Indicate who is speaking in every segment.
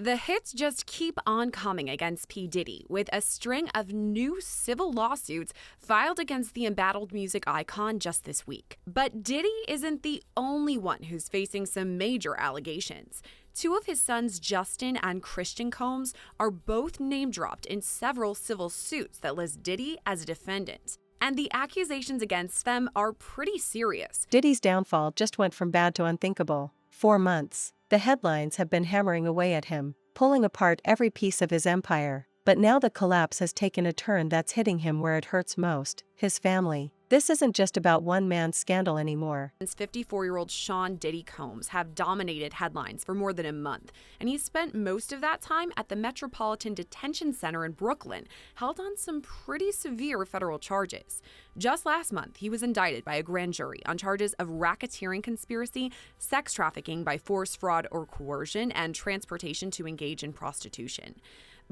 Speaker 1: The hits just keep on coming against P. Diddy, with a string of new civil lawsuits filed against the embattled music icon just this week. But Diddy isn't the only one who's facing some major allegations. Two of his sons, Justin and Christian Combs, are both name-dropped in several civil suits that list Diddy as a defendant. And the accusations against them are pretty serious.
Speaker 2: Diddy's downfall just went from bad to unthinkable. 4 months. The headlines have been hammering away at him, pulling apart every piece of his empire. But now the collapse has taken a turn that's hitting him where it hurts most: his family. This isn't just about one man's scandal anymore.
Speaker 1: 54-year-old Sean Diddy Combs have dominated headlines for more than a month, and he spent most of that time at the Metropolitan Detention Center in Brooklyn, held on some pretty severe federal charges. Just last month, he was indicted by a grand jury on charges of racketeering conspiracy, sex trafficking by force, fraud, or coercion, and transportation to engage in prostitution.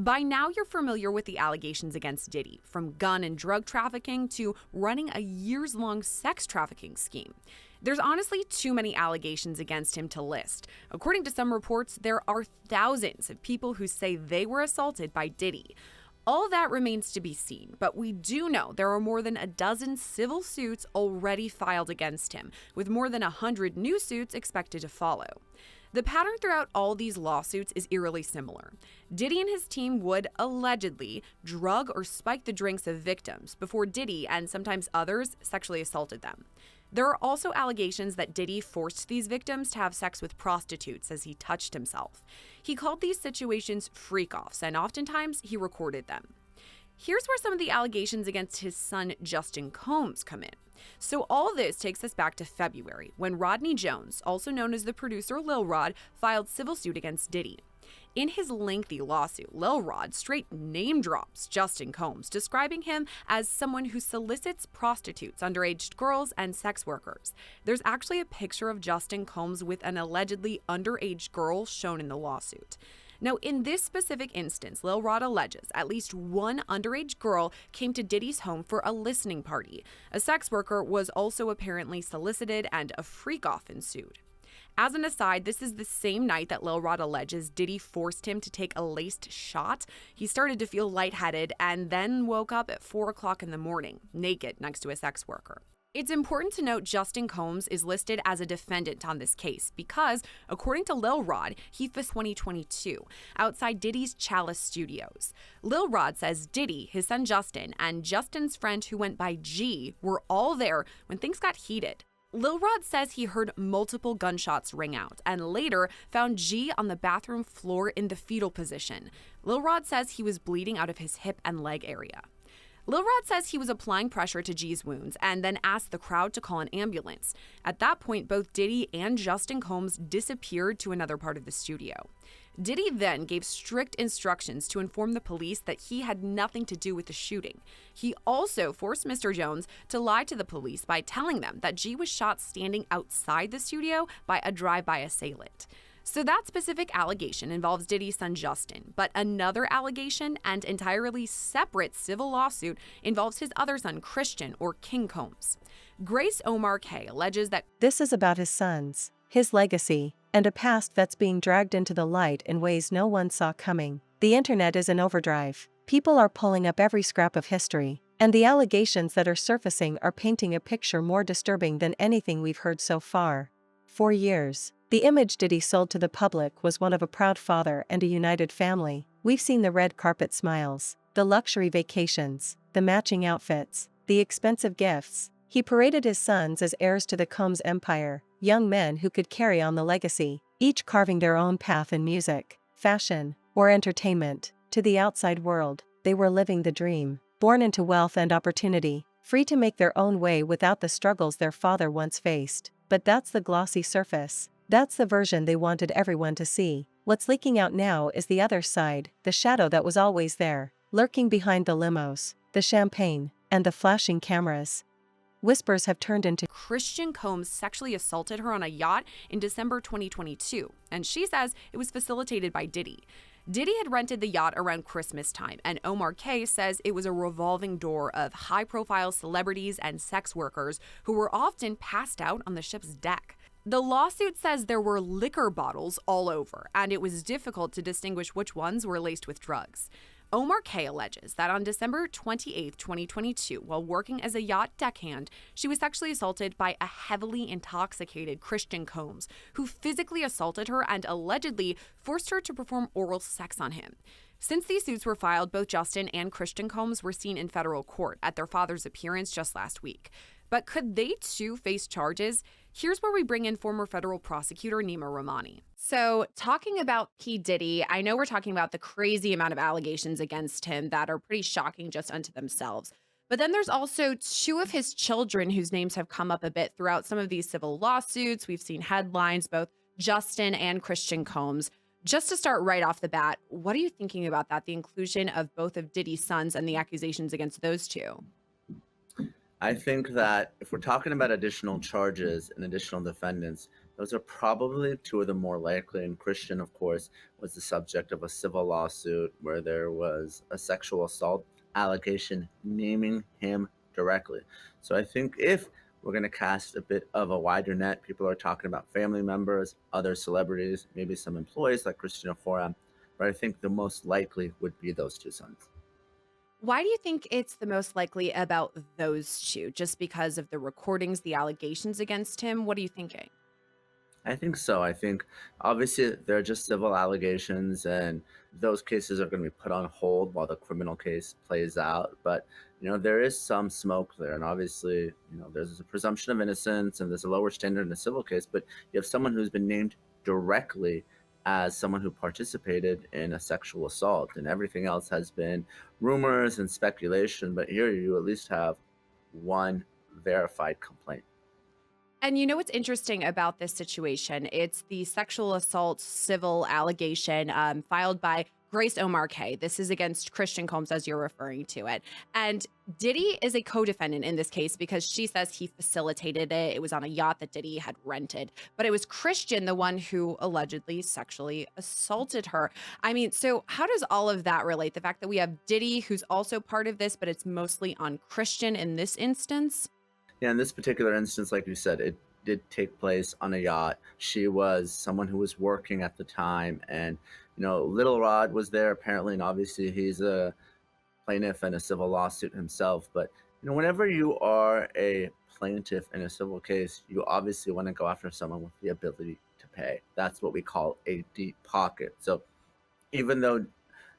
Speaker 1: By now, you're familiar with the allegations against Diddy, from gun and drug trafficking to running a years-long sex trafficking scheme. There's honestly too many allegations against him to list. According to some reports, there are thousands of people who say they were assaulted by Diddy. All that remains to be seen, but we do know there are more than a dozen civil suits already filed against him, with more than 100 new suits expected to follow. The pattern throughout all these lawsuits is eerily similar. Diddy and his team would allegedly drug or spike the drinks of victims before Diddy and sometimes others sexually assaulted them. There are also allegations that Diddy forced these victims to have sex with prostitutes as he touched himself. He called these situations freak-offs, and oftentimes he recorded them. Here's where some of the allegations against his son Justin Combs come in. So all this takes us back to February, when Rodney Jones, also known as the producer Lil Rod, filed civil suit against Diddy. In his lengthy lawsuit, Lil Rod straight name drops Justin Combs, describing him as someone who solicits prostitutes, underage girls, and sex workers. There's actually a picture of Justin Combs with an allegedly underage girl shown in the lawsuit. Now, in this specific instance, Lil Rod alleges at least one underage girl came to Diddy's home for a listening party. A sex worker was also apparently solicited, and a freak-off ensued. As an aside, this is the same night that Lil Rod alleges Diddy forced him to take a laced shot. He started to feel lightheaded and then woke up at 4 o'clock in the morning, naked next to a sex worker. It's important to note Justin Combs is listed as a defendant on this case because, according to Lil Rod, he faced 2022 outside Diddy's Chalice Studios. Lil Rod says Diddy, his son Justin, and Justin's friend who went by G were all there when things got heated. Lil Rod says he heard multiple gunshots ring out and later found G on the bathroom floor in the fetal position. Lil Rod says he was bleeding out of his hip and leg area. Lil Rod says he was applying pressure to G's wounds and then asked the crowd to call an ambulance. At that point, both Diddy and Justin Combs disappeared to another part of the studio. Diddy then gave strict instructions to inform the police that he had nothing to do with the shooting. He also forced Mr. Jones to lie to the police by telling them that G was shot standing outside the studio by a drive-by assailant. So that specific allegation involves Diddy's son Justin, but another allegation and entirely separate civil lawsuit involves his other son Christian, or King Combs. Grace Omar K. alleges that
Speaker 2: this is about his sons, his legacy, and a past that's being dragged into the light in ways no one saw coming. The internet is in overdrive. People are pulling up every scrap of history, and the allegations that are surfacing are painting a picture more disturbing than anything we've heard so far. For years, the image Diddy sold to the public was one of a proud father and a united family. We've seen the red carpet smiles, the luxury vacations, the matching outfits, the expensive gifts. He paraded his sons as heirs to the Combs empire, young men who could carry on the legacy, each carving their own path in music, fashion, or entertainment. To the outside world, they were living the dream, born into wealth and opportunity, free to make their own way without the struggles their father once faced. But that's the glossy surface. That's the version they wanted everyone to see. What's leaking out now is the other side, the shadow that was always there, lurking behind the limos, the champagne, and the flashing cameras. Whispers have turned into
Speaker 1: Christian Combs sexually assaulted her on a yacht in December 2022, and she says it was facilitated by Diddy. Diddy had rented the yacht around Christmas time, and Omar K. says it was a revolving door of high-profile celebrities and sex workers who were often passed out on the ship's deck. The lawsuit says there were liquor bottles all over, and it was difficult to distinguish which ones were laced with drugs. Omar K. alleges that on December 28, 2022, while working as a yacht deckhand, she was sexually assaulted by a heavily intoxicated Christian Combs, who physically assaulted her and allegedly forced her to perform oral sex on him. Since these suits were filed, both Justin and Christian Combs were seen in federal court at their father's appearance just last week. But could they too face charges? Here's where we bring in former federal prosecutor Nima Rahmani. So, talking about P. Diddy, I know we're talking about the crazy amount of allegations against him that are pretty shocking just unto themselves. But then there's also two of his children whose names have come up a bit throughout some of these civil lawsuits. We've seen headlines, both Justin and Christian Combs. Just to start right off the bat, what are you thinking about that, the inclusion of both of Diddy's sons and the accusations against those two?
Speaker 3: I think that if we're talking about additional charges and additional defendants, those are probably two of the more likely. And Christian, of course, was the subject of a civil lawsuit where there was a sexual assault allegation naming him directly. So I think if we're going to cast a bit of a wider net, people are talking about family members, other celebrities, maybe some employees like Christian Forum, but I think the most likely would be those two sons.
Speaker 1: Why do you think it's the most likely about those two? Just because of the recordings, the allegations against him? What are you thinking?
Speaker 3: I think so. I think obviously they're just civil allegations, and those cases are going to be put on hold while the criminal case plays out. But there is some smoke there, and obviously, there's a presumption of innocence, and there's a lower standard in a civil case. But you have someone who's been named directly as someone who participated in a sexual assault, and everything else has been rumors and speculation. But here you at least have one verified complaint.
Speaker 1: And you know what's interesting about this situation? It's the sexual assault civil allegation filed by Grace Omar K. This is against Christian Combs, as you're referring to it. And Diddy is a co-defendant in this case because she says he facilitated it. It was on a yacht that Diddy had rented. But it was Christian, the one who allegedly sexually assaulted her. I mean, so how does all of that relate? The fact that we have Diddy, who's also part of this, but it's mostly on Christian in this instance?
Speaker 3: Yeah, in this particular instance, like you said, it did take place on a yacht. She was someone who was working at the time, and Little Rod was there apparently, and obviously he's a plaintiff in a civil lawsuit himself. But whenever you are a plaintiff in a civil case, you obviously want to go after someone with the ability to pay. That's what we call a deep pocket. So even though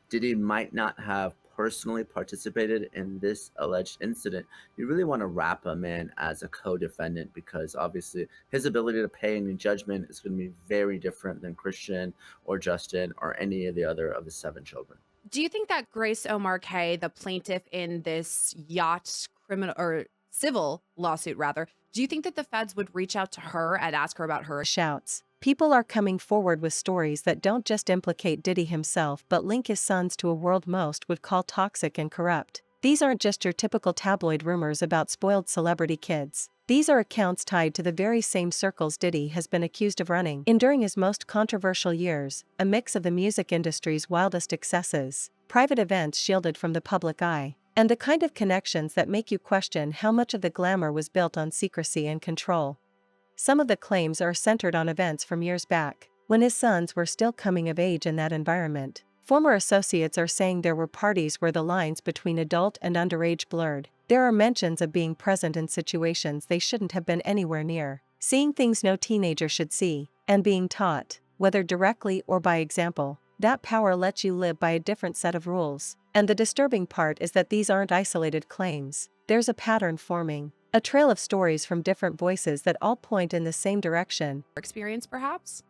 Speaker 3: Diddy might not have personally participated in this alleged incident, you really want to wrap him in as a co-defendant because obviously his ability to pay any judgment is going to be very different than Christian or Justin or any of the other of the 7 children.
Speaker 1: Do you think that Grace Omar K, the plaintiff in this yacht criminal or civil lawsuit rather, do you think that the feds would reach out to her and ask her about her
Speaker 2: shouts? People are coming forward with stories that don't just implicate Diddy himself but link his sons to a world most would call toxic and corrupt. These aren't just your typical tabloid rumors about spoiled celebrity kids. These are accounts tied to the very same circles Diddy has been accused of running during his most controversial years, a mix of the music industry's wildest excesses, private events shielded from the public eye, and the kind of connections that make you question how much of the glamour was built on secrecy and control. Some of the claims are centered on events from years back, when his sons were still coming of age in that environment. Former associates are saying there were parties where the lines between adult and underage blurred. There are mentions of being present in situations they shouldn't have been anywhere near, seeing things no teenager should see, and being taught, whether directly or by example, that power lets you live by a different set of rules. And the disturbing part is that these aren't isolated claims. There's a pattern forming. A trail of stories from different voices that all point in the same direction.
Speaker 1: experience, perhaps?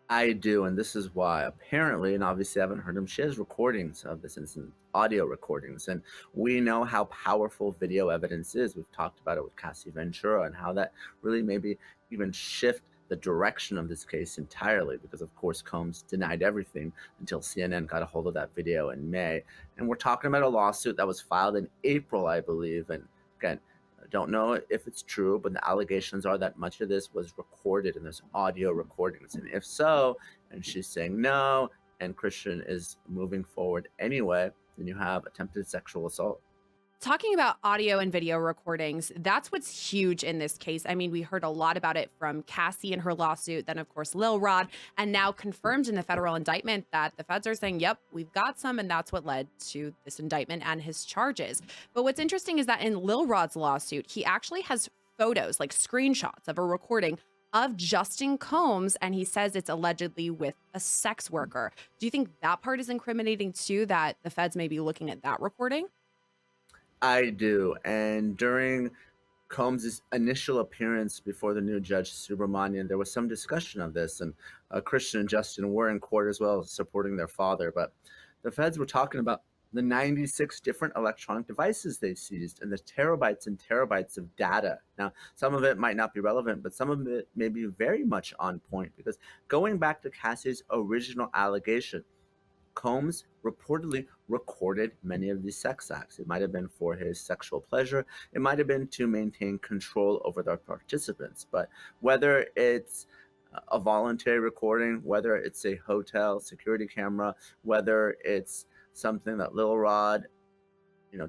Speaker 3: I do, and this is why. Apparently, and obviously I haven't heard him, she has recordings of this incident, audio recordings, and we know how powerful video evidence is. We've talked about it with Cassie Ventura and how that really maybe even shift the direction of this case entirely because, of course, Combs denied everything until CNN got a hold of that video in May. And we're talking about a lawsuit that was filed in April, I believe, and again, I don't know if it's true, but the allegations are that much of this was recorded and there's audio recordings. And if so, and she's saying no, and Christian is moving forward anyway, then you have attempted sexual assault.
Speaker 1: Talking about audio and video recordings, that's what's huge in this case. I mean, we heard a lot about it from Cassie in her lawsuit, then, of course, Lil Rod, and now confirmed in the federal indictment that the feds are saying, yep, we've got some, and that's what led to this indictment and his charges. But what's interesting is that in Lil Rod's lawsuit, he actually has photos, like screenshots of a recording of Justin Combs, and he says it's allegedly with a sex worker. Do you think that part is incriminating too, that the feds may be looking at that recording?
Speaker 3: I do. And during Combs' initial appearance before the new judge, Subramanian, there was some discussion of this, and Christian and Justin were in court as well, supporting their father. But the feds were talking about the 96 different electronic devices they seized and the terabytes and terabytes of data. Now, some of it might not be relevant, but some of it may be very much on point, because going back to Cassie's original allegation, Combs reportedly recorded many of these sex acts. It might have been for his sexual pleasure. It might have been to maintain control over the participants. But whether it's a voluntary recording, whether it's a hotel security camera, whether it's something that Lil Rod,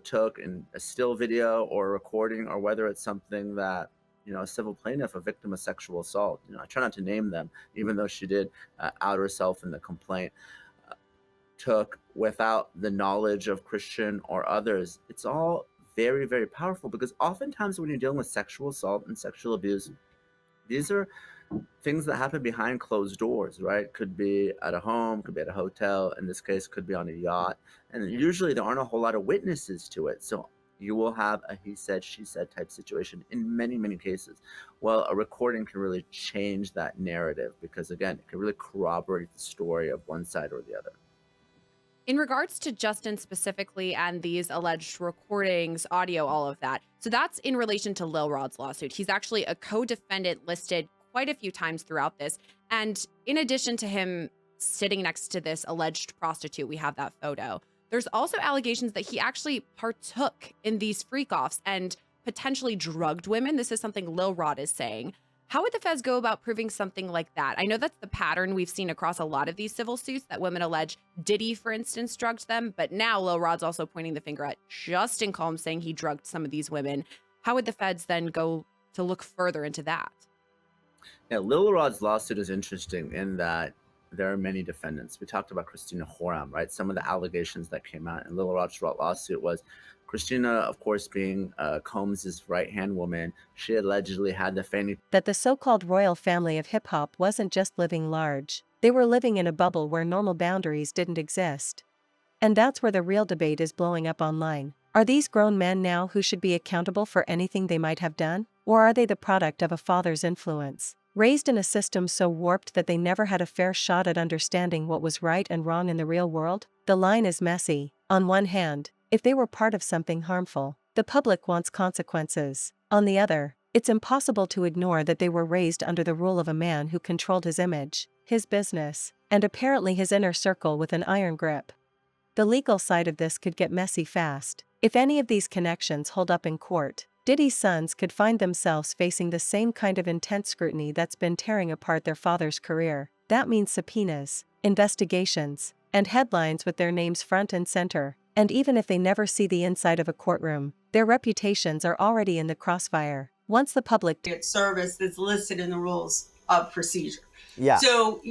Speaker 3: took in a still video or a recording, or whether it's something that, a civil plaintiff, a victim of sexual assault, I try not to name them, even though she did out herself in the complaint, took without the knowledge of Christian or others. It's all very, very powerful, because oftentimes when you're dealing with sexual assault and sexual abuse, these are things that happen behind closed doors, right? Could be at a home, could be at a hotel. In this case, could be on a yacht. And usually there aren't a whole lot of witnesses to it. So you will have a he said, she said type situation in many, many cases. Well, a recording can really change that narrative, because, again, it can really corroborate the story of one side or the other.
Speaker 1: In regards to Justin specifically and these alleged recordings, audio, all of that, so that's in relation to Lil Rod's lawsuit. He's actually a co-defendant listed quite a few times throughout this. And in addition to him sitting next to this alleged prostitute, we have that photo. There's also allegations that he actually partook in these freak-offs and potentially drugged women. This is something Lil Rod is saying. How would the feds go about proving something like that? I know that's the pattern we've seen across a lot of these civil suits, that women allege Diddy, for instance, drugged them. But now Lil Rod's also pointing the finger at Justin Combs, saying he drugged some of these women. How would the feds then go to look further into that?
Speaker 3: Yeah, Lil Rod's lawsuit is interesting in that there are many defendants. We talked about Christina Horam, right? Some of the allegations that came out in Lil Rod's lawsuit was Christina, of course, being Combs' right-hand woman. She allegedly had the fanny.
Speaker 2: That the so-called royal family of hip-hop wasn't just living large. They were living in a bubble where normal boundaries didn't exist. And that's where the real debate is blowing up online. Are these grown men now who should be accountable for anything they might have done? Or are they the product of a father's influence? Raised in a system so warped that they never had a fair shot at understanding what was right and wrong in the real world? The line is messy. On one hand, if they were part of something harmful, the public wants consequences. On the other, it's impossible to ignore that they were raised under the rule of a man who controlled his image, his business, and apparently his inner circle with an iron grip. The legal side of this could get messy fast. If any of these connections hold up in court, Diddy's sons could find themselves facing the same kind of intense scrutiny that's been tearing apart their father's career. That means subpoenas, investigations, and headlines with their names front and center. And even if they never see the inside of a courtroom, their reputations are already in the crossfire. Once the public
Speaker 4: service that's listed in the rules of procedure.
Speaker 5: Yeah.
Speaker 4: So,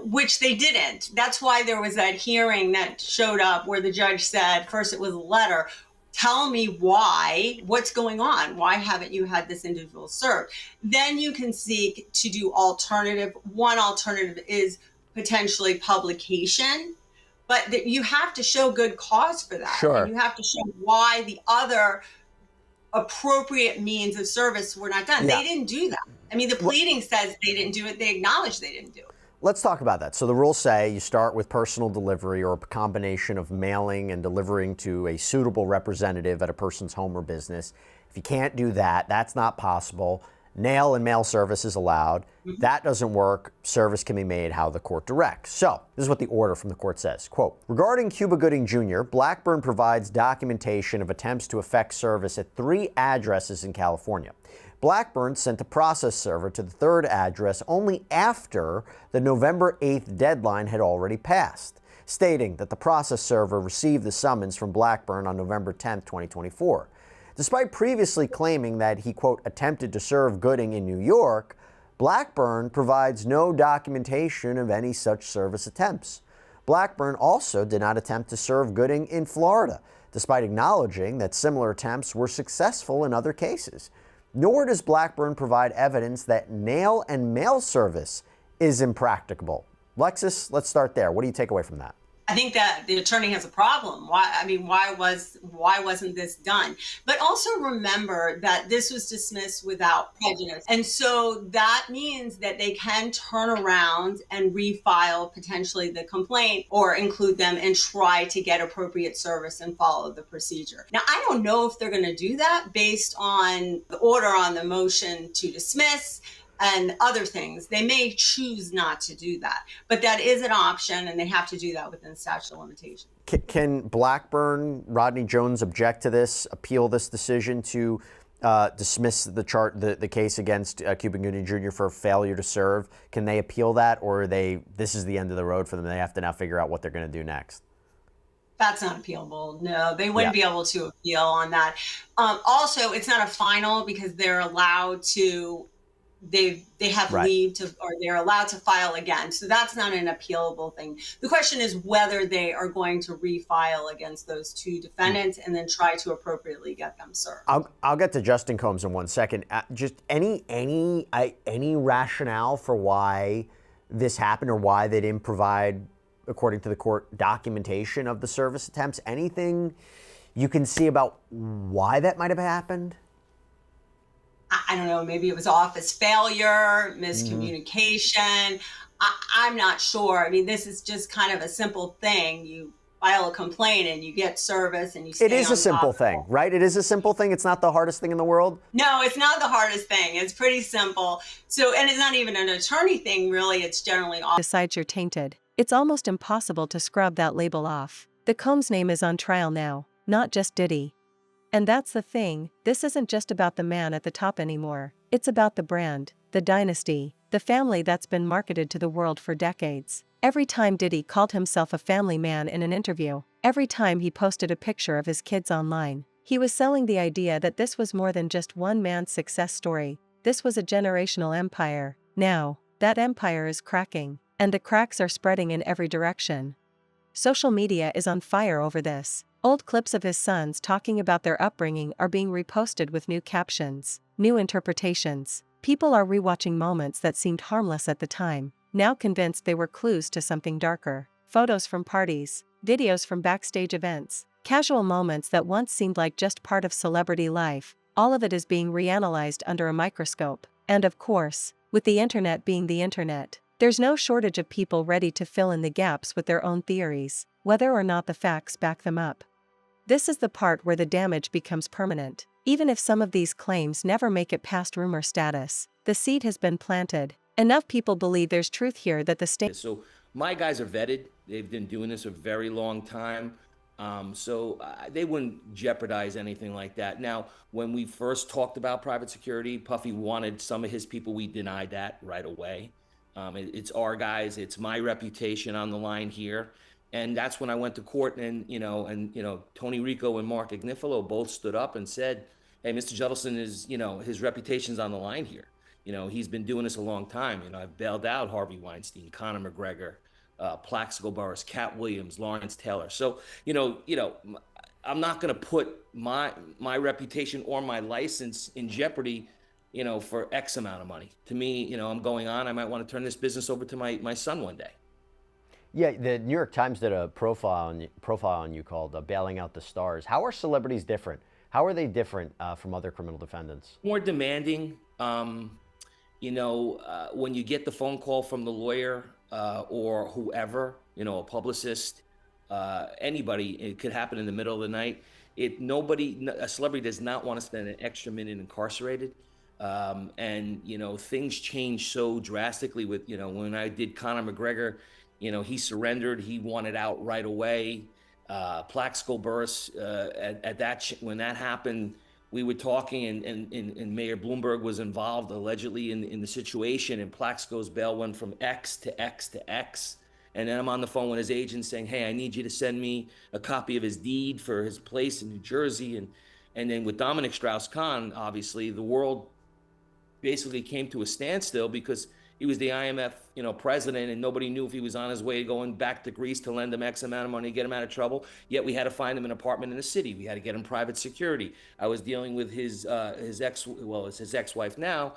Speaker 4: which they didn't. That's why there was that hearing that showed up where the judge said, first it was a letter, tell me why, what's going on? Why haven't you had this individual served? Then you can seek to do alternative. One alternative is potentially publication. But you have to show good cause for that.
Speaker 5: Sure.
Speaker 4: And you have to show why the other appropriate means of service were not done.
Speaker 5: Yeah.
Speaker 4: They didn't do that. I mean, the pleading says they didn't do it. They acknowledge they didn't do it.
Speaker 5: Let's talk about that. So the rules say you start with personal delivery or a combination of mailing and delivering to a suitable representative at a person's home or business. If you can't do that, that's not possible. Nail and mail service is allowed. That doesn't work. Service can be made how the court directs. So this is what the order from the court says. Quote, regarding Cuba Gooding Jr., Blackburn provides documentation of attempts to effect service at 3 addresses in California. Blackburn sent a process server to the 3rd address only after the November 8th deadline had already passed. stating that the process server received the summons from Blackburn on November 10, 2024. Despite previously claiming that he, quote, attempted to serve Gooding in New York, Blackburn provides no documentation of any such service attempts. Blackburn also did not attempt to serve Gooding in Florida, despite acknowledging that similar attempts were successful in other cases. Nor does Blackburn provide evidence that nail and mail service is impracticable. Lexis, let's start there. What do you take away from that?
Speaker 4: I think that the attorney has a problem. Why wasn't this done? But also remember that this was dismissed without prejudice. And so that means that they can turn around and refile potentially the complaint or include them and try to get appropriate service and follow the procedure. Now, I don't know if they're going to do that based on the order on the motion to dismiss and other things. They may choose not to do that, but that is an option, and they have to do that within the statute of limitations.
Speaker 5: Can Blackburn, Rodney Jones object to this, appeal this decision to dismiss the case against Cuba Gooding Jr. for failure to serve? Can they appeal that, or this is the end of the road for them? They have to now figure out what they're going to do next.
Speaker 4: That's not appealable. No, they wouldn't be able to appeal on that. Also, it's not a final because they're allowed to. They have leave to, or they're allowed to file again. So that's not an appealable thing. The question is whether they are going to refile against those two defendants and then try to appropriately get them served.
Speaker 5: I'll get to Justin Combs in 1 second. Just any rationale for why this happened or why they didn't provide, according to the court, documentation of the service attempts? Anything you can see about why that might have happened?
Speaker 4: I don't know, maybe it was office failure, miscommunication. I'm not sure. I mean, this is just kind of a simple thing. You file a complaint and you get service and you stay on top.
Speaker 5: It is a simple thing, right? It is a simple thing. It's not the hardest thing in the world.
Speaker 4: No, it's not the hardest thing. It's pretty simple. So, and it's not even an attorney thing, really. It's generally
Speaker 2: decides you're tainted. It's almost impossible to scrub that label off. The Combs name is on trial now, not just Diddy. And that's the thing, this isn't just about the man at the top anymore. It's about the brand, the dynasty, the family that's been marketed to the world for decades. Every time Diddy called himself a family man in an interview, every time he posted a picture of his kids online, he was selling the idea that this was more than just one man's success story. This was a generational empire. Now, that empire is cracking, and the cracks are spreading in every direction. Social media is on fire over this. Old clips of his sons talking about their upbringing are being reposted with new captions, new interpretations. People are rewatching moments that seemed harmless at the time, now convinced they were clues to something darker. Photos from parties, videos from backstage events, casual moments that once seemed like just part of celebrity life, all of it is being reanalyzed under a microscope. And of course, with the internet being the internet, there's no shortage of people ready to fill in the gaps with their own theories, whether or not the facts back them up. This is the part where the damage becomes permanent. Even if some of these claims never make it past rumor status, the seed has been planted. Enough people believe there's truth here that the state.
Speaker 6: So my guys are vetted. They've been doing this a very long time. So they wouldn't jeopardize anything like that. Now, when we first talked about private security, Puffy wanted some of his people. We denied that right away. It's our guys. It's my reputation on the line here. And that's when I went to court and Tony Rico and Mark Agnifilo both stood up and said, hey, Mr. Judelson is, his reputation's on the line here. He's been doing this a long time. I've bailed out Harvey Weinstein, Conor McGregor, Plaxico Burress, Cat Williams, Lawrence Taylor. So, I'm not going to put my reputation or my license in jeopardy, for X amount of money. To me, I'm going on. I might want to turn this business over to my son one day.
Speaker 5: Yeah, the New York Times did a profile on you called Bailing Out the Stars. How are celebrities different? How are they different from other criminal defendants?
Speaker 6: More demanding. When you get the phone call from the lawyer or whoever, a publicist, anybody, it could happen in the middle of the night. A celebrity does not want to spend an extra minute incarcerated. Things change so drastically with, when I did Conor McGregor, he surrendered. He wanted out right away. Plaxico Burress, when that happened, we were talking, and Mayor Bloomberg was involved allegedly in the situation, and Plaxico's bail went from X to X to X. And then I'm on the phone with his agent saying, hey, I need you to send me a copy of his deed for his place in New Jersey. And then with Dominic Strauss-Kahn, obviously, the world basically came to a standstill because he was the IMF, president, and nobody knew if he was on his way going back to Greece to lend him X amount of money to get him out of trouble. Yet we had to find him an apartment in the city. We had to get him private security. I was dealing with his ex-wife now,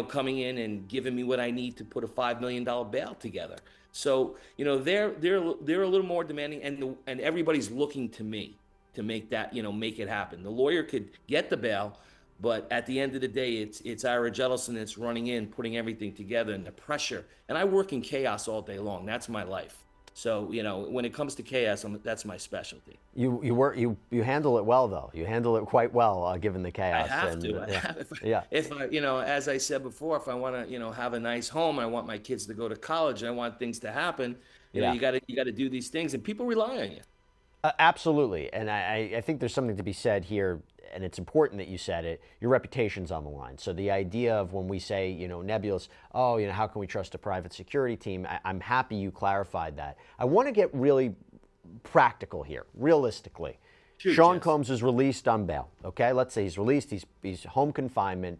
Speaker 6: coming in and giving me what I need to put a $5 million bail together. So, they're a little more demanding, and everybody's looking to me to make that, make it happen. The lawyer could get the bail, but at the end of the day, it's Ira Jellison that's running in, putting everything together, and the pressure. And I work in chaos all day long. That's my life. So, when it comes to chaos, that's my specialty.
Speaker 5: You handle it well, though. You handle it quite well, given the chaos.
Speaker 6: I have to. If I, as I said before, if I want to, have a nice home, I want my kids to go to college, I want things to happen. You got to do these things, and people rely on you.
Speaker 5: Absolutely. And I think there's something to be said here, and it's important that you said it. Your reputation's on the line. So the idea of when we say, nebulous, how can we trust a private security team? I'm happy you clarified that. I want to get really practical here, realistically.
Speaker 6: Shoot,
Speaker 5: Sean
Speaker 6: yes.
Speaker 5: Combs is released on bail. Okay, let's say he's released. He's home confinement.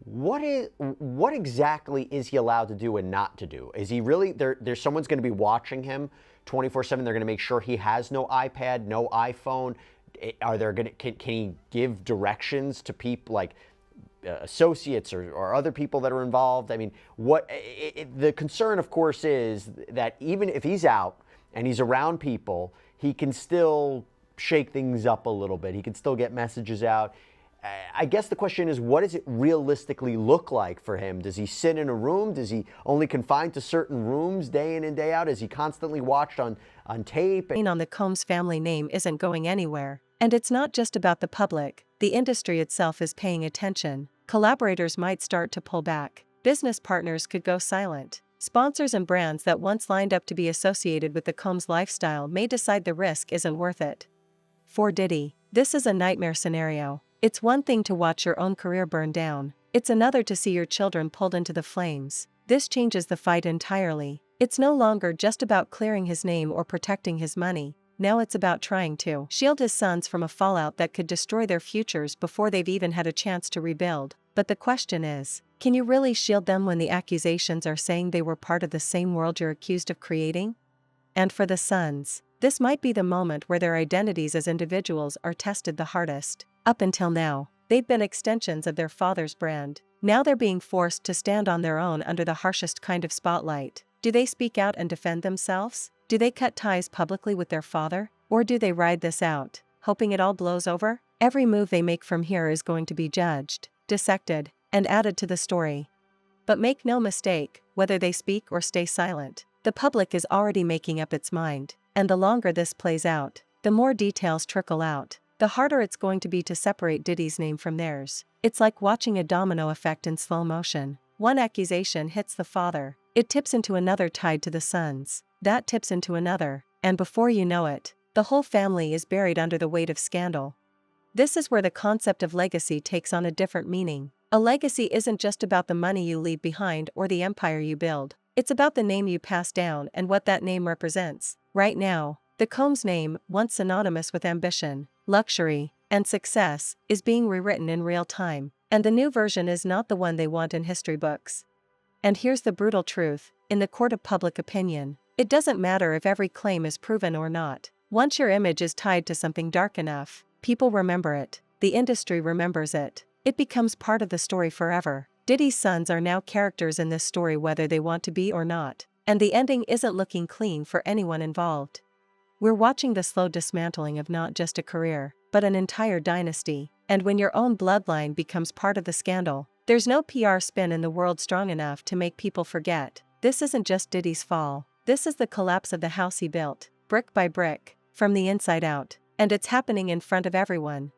Speaker 5: What exactly is he allowed to do and not to do? Is he really there's someone's going to be watching him 24/7? They're going to make sure he has no iPad, no iPhone. Can he give directions to people like associates or other people that are involved? I mean, the concern, of course, is that even if he's out and he's around people, he can still shake things up a little bit. He can still get messages out. I guess the question is, what does it realistically look like for him? Does he sit in a room? Does he only confined to certain rooms day in and day out? Is he constantly watched on tape?
Speaker 2: On the Combs family name isn't going anywhere. And it's not just about the public. The industry itself is paying attention. Collaborators might start to pull back. Business partners could go silent. Sponsors and brands that once lined up to be associated with the Combs lifestyle may decide the risk isn't worth it. For Diddy, this is a nightmare scenario. It's one thing to watch your own career burn down. It's another to see your children pulled into the flames. This changes the fight entirely. It's no longer just about clearing his name or protecting his money. Now it's about trying to shield his sons from a fallout that could destroy their futures before they've even had a chance to rebuild. But the question is, can you really shield them when the accusations are saying they were part of the same world you're accused of creating? And for the sons, this might be the moment where their identities as individuals are tested the hardest. Up until now, they've been extensions of their father's brand. Now they're being forced to stand on their own under the harshest kind of spotlight. Do they speak out and defend themselves? Do they cut ties publicly with their father? Or do they ride this out, hoping it all blows over? Every move they make from here is going to be judged, dissected, and added to the story. But make no mistake, whether they speak or stay silent, the public is already making up its mind. And the longer this plays out, the more details trickle out, the harder it's going to be to separate Diddy's name from theirs. It's like watching a domino effect in slow motion. One accusation hits the father, it tips into another tied to the sons, that tips into another, and before you know it, the whole family is buried under the weight of scandal. This is where the concept of legacy takes on a different meaning. A legacy isn't just about the money you leave behind or the empire you build. It's about the name you pass down and what that name represents. Right now, the Combs name, once synonymous with ambition, luxury, and success, is being rewritten in real time, and the new version is not the one they want in history books. And here's the brutal truth, in the court of public opinion, it doesn't matter if every claim is proven or not. Once your image is tied to something dark enough, people remember it, the industry remembers it. It becomes part of the story forever. Diddy's sons are now characters in this story whether they want to be or not, and the ending isn't looking clean for anyone involved. We're watching the slow dismantling of not just a career, but an entire dynasty, and when your own bloodline becomes part of the scandal, there's no PR spin in the world strong enough to make people forget. This isn't just Diddy's fall, this is the collapse of the house he built, brick by brick, from the inside out, and it's happening in front of everyone.